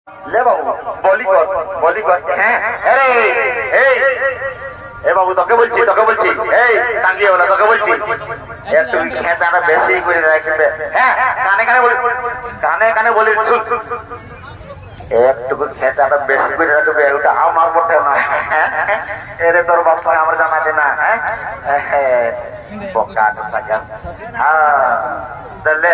ले बाबू বলি কর হ্যাঁ আরে এই এ বাবু তোকে বলছি এই টাঙ্গিয়ে ওলা তোকে বলছি একটু খেতাটা বেশি করে রাখবে হ্যাঁ কানে বলি শুন একটু খেতাটা বেশি করে রাখবে ওটা আমার মোটে না এরে তোর বাপ আমার জানাতে না হ্যাঁ বকা টাকা হ্যাঁ चले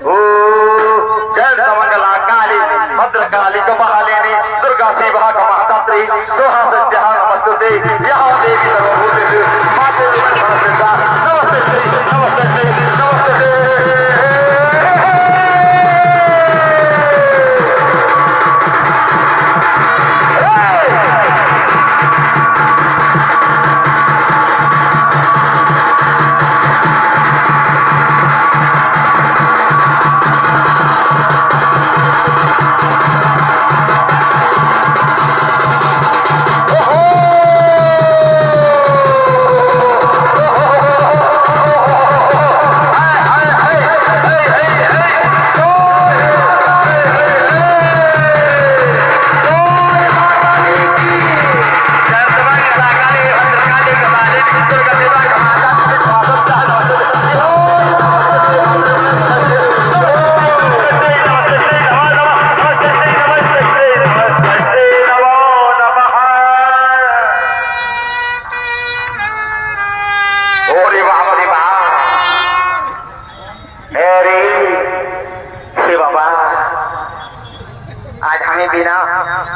ओ जय समंगला काली भद्रकाली कपालिनी दुर्गा शिवा कमहतत्री सोहा सत्या नमस्तुते यहाँ देवी सर्वभूतेषु माते नमस्ते नमस्ते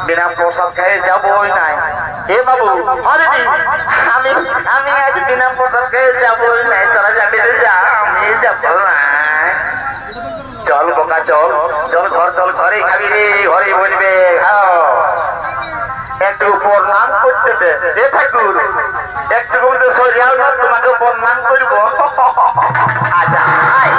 बिना पोशाक খেয়ে যাবই নাই হে বাবু আরে আমি আজ বিনা পোশাক খেয়ে যাবই নাই তোরা যাবি রে যা আমি যাব না চল বোকা চল ঘরে খাবি রে ঘরে বলবে খাও একটু প্রণাম করতে দে এ ঠাকুর একটু বলতে সরিয়াও না তোমাকে প্রণাম করবো আচ্ছা আয়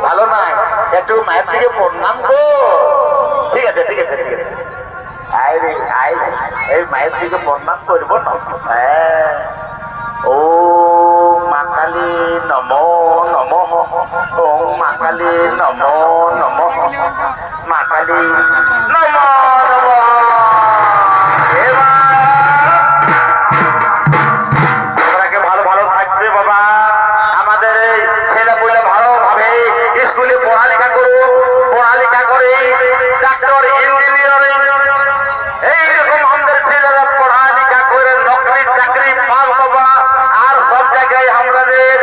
ভালো নাই একটু মায়ের দিকে প্রণাম গো ঠিক আছে এই মায়ের দিকে প্রণাম করবো না হ্যাঁ ও মা কালী নমো নমো ও মা কালী নমো নমো মা কালী নমো নমো ভালো থাকবে বাবা আমাদের ছেলে পুলে ভালোভাবে স্কুলে পড়ালেখা করে ডাক্তার ইঞ্জিনিয়ারিং এইরকম আমাদের ছেলেরা পড়ালেখা করে নকরি চাকরি পাল বাবা আর সব জায়গায় আমাদের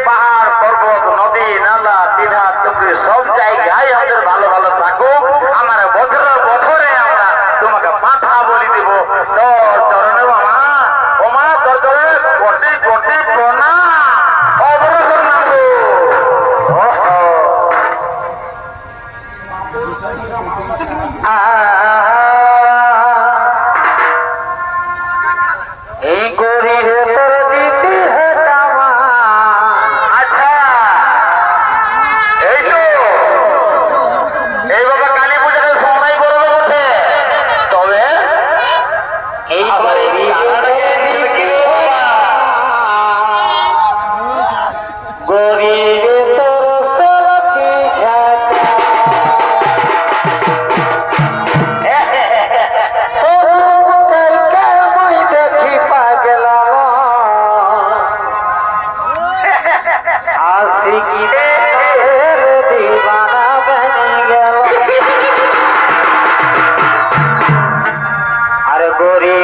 পাহাড় পর্বত নদী নালা দীঘা টুকরি সব জায়গায় আমাদের ভালো থাকুক আমার বছরে আমরা তোমাকে মাথা বলি দেব তোর চরণে মামা ওমা তোর চরণে কোটি প্রণাম অবরোধন নামবো এই গরি রে তোর দিদি হে দামা আচ্ছা এই তো এই বাবা কালী পূজার সময় করবে বটে তবে এইবারে গরি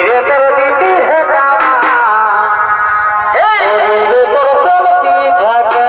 রে তোর সরতি ঝাকা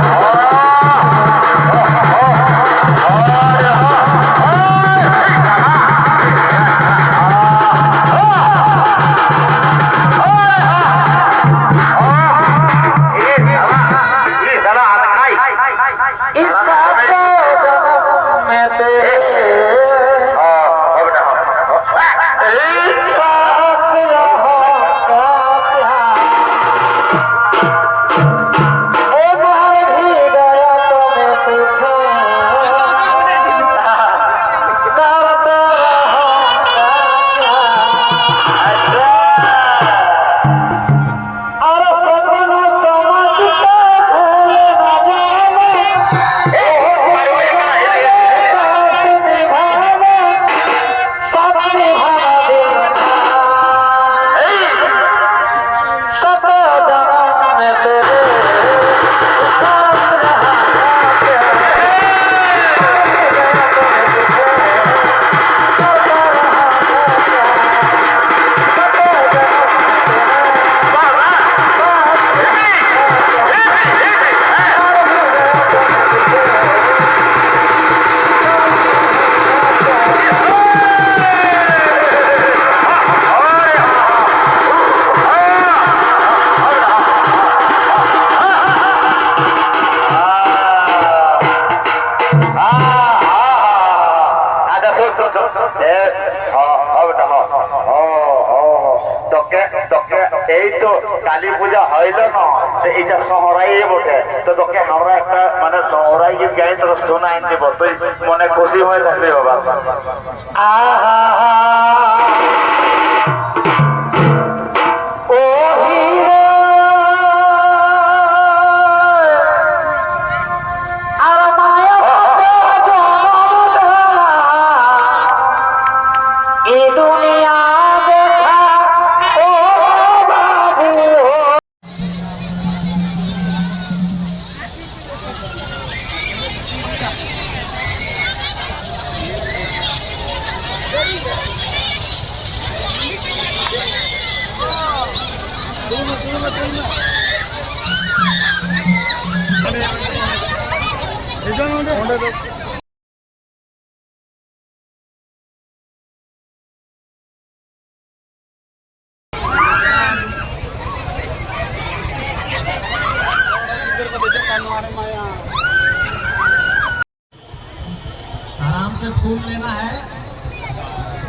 Oh! তো কালী পূজা হইল না, তো এইটা শহরাই বটে, তো তোকে আমরা একটা মানে শহরাই গাই তোর শোনাই দিব, তুই মনে খুশি হয়ে থাকবি বাবা। আহা ও হিরে আর মায়া এই দুনিয়া দেখা ও বাবু। आराम से फूल लेना है,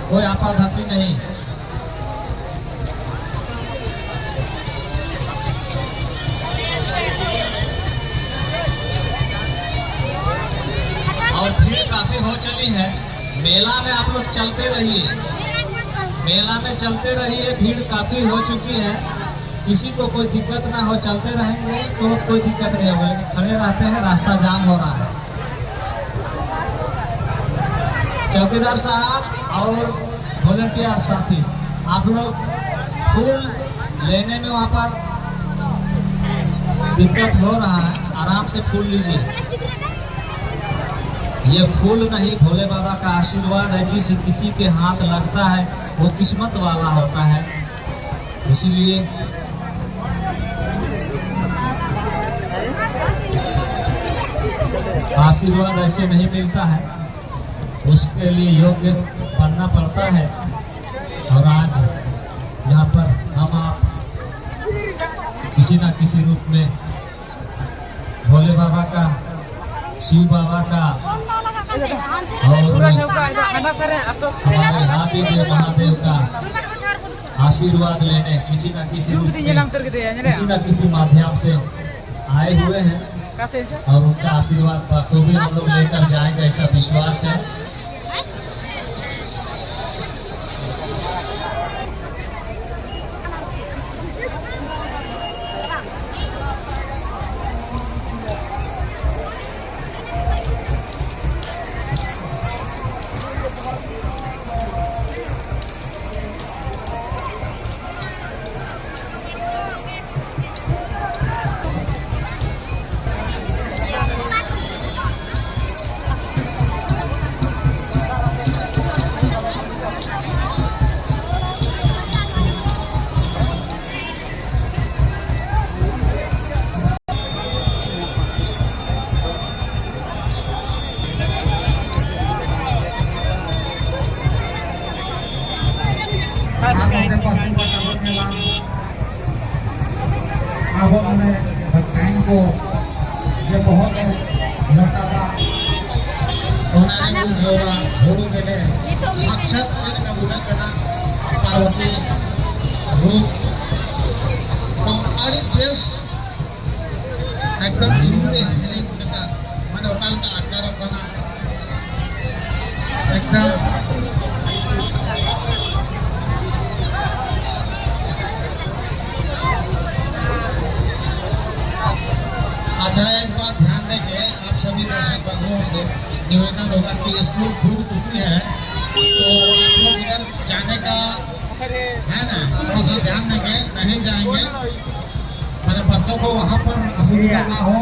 कोई आपाधापी नहीं। और भीड़ काफी हो चली है। मेला में आप लोग चलते रहिए, मेला में चलते रहिए, भीड़ काफी हो चुकी है। किसी को कोई दिक्कत ना हो, चलते रहेंगे तो कोई दिक्कत नहीं होगा, लेकिन खड़े रहते हैं रास्ता जाम हो रहा है। चौकीदार साहब और वॉलंटियर साथी, आप लोग फूल लेने में वहाँ पर दिक्कत हो रहा है, आराम से फूल लीजिए। ये फूल नहीं, भोले बाबा का आशीर्वाद है, किसी के हाथ लगता है वो किस्मत वाला होता है, इसीलिए आशीर्वाद ऐसे नहीं मिलता है, उसके लिए योग्य बनना पड़ता है। और आज यहाँ पर हम आप किसी न किसी रूप में भोले बाबा का, शिव बाबा का और हमारे आदि देव महादेव का आशीर्वाद लेने किसी न किसी रूप में, किसी न किसी माध्यम से आए हुए हैं, और उनका आशीर्वाद को भी हम लोग लेकर जाएंगे, ऐसा विश्वास है। अब उन्होंने भक्ताइन को ये बहुत लौटाता होने के लिए साक्षात बुलंद करना पार्वती रूप देश एकदम सूर्य का मैंने होटल का आकार बना एकदम अच्छा। एक बात ध्यान देंगे, आप सभी दर्शक बंधुओं से निवेदन होगा कि स्कूल खुल चुकी है, तो आप लोग इधर जाने का है ना, थोड़ा सा ध्यान देंगे, नहीं जाएंगे, मेरे बच्चों को वहाँ पर असुविधा ना हो,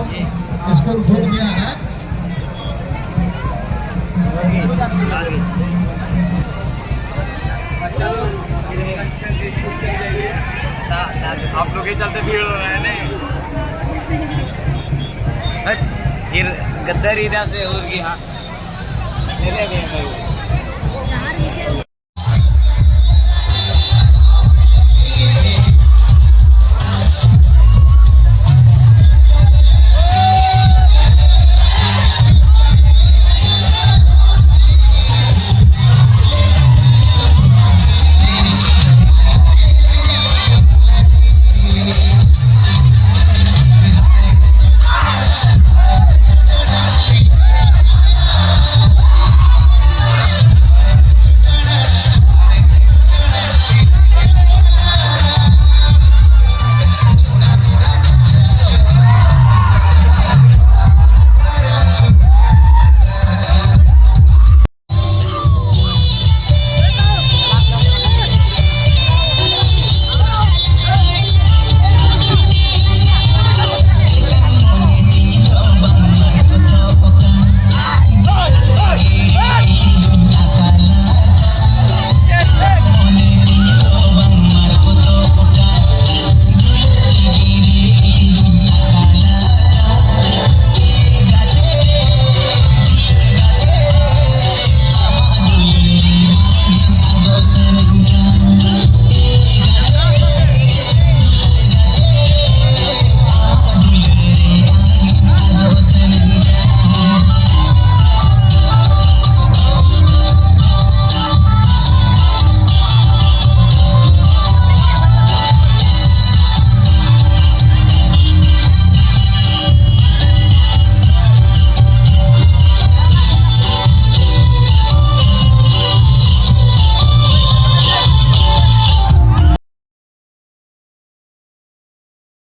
स्कूल खुल गया है। आप लोग ही चलते भीड़ हो रहे हैं ना, फिर गद्दारी इधर से होगी। हाँ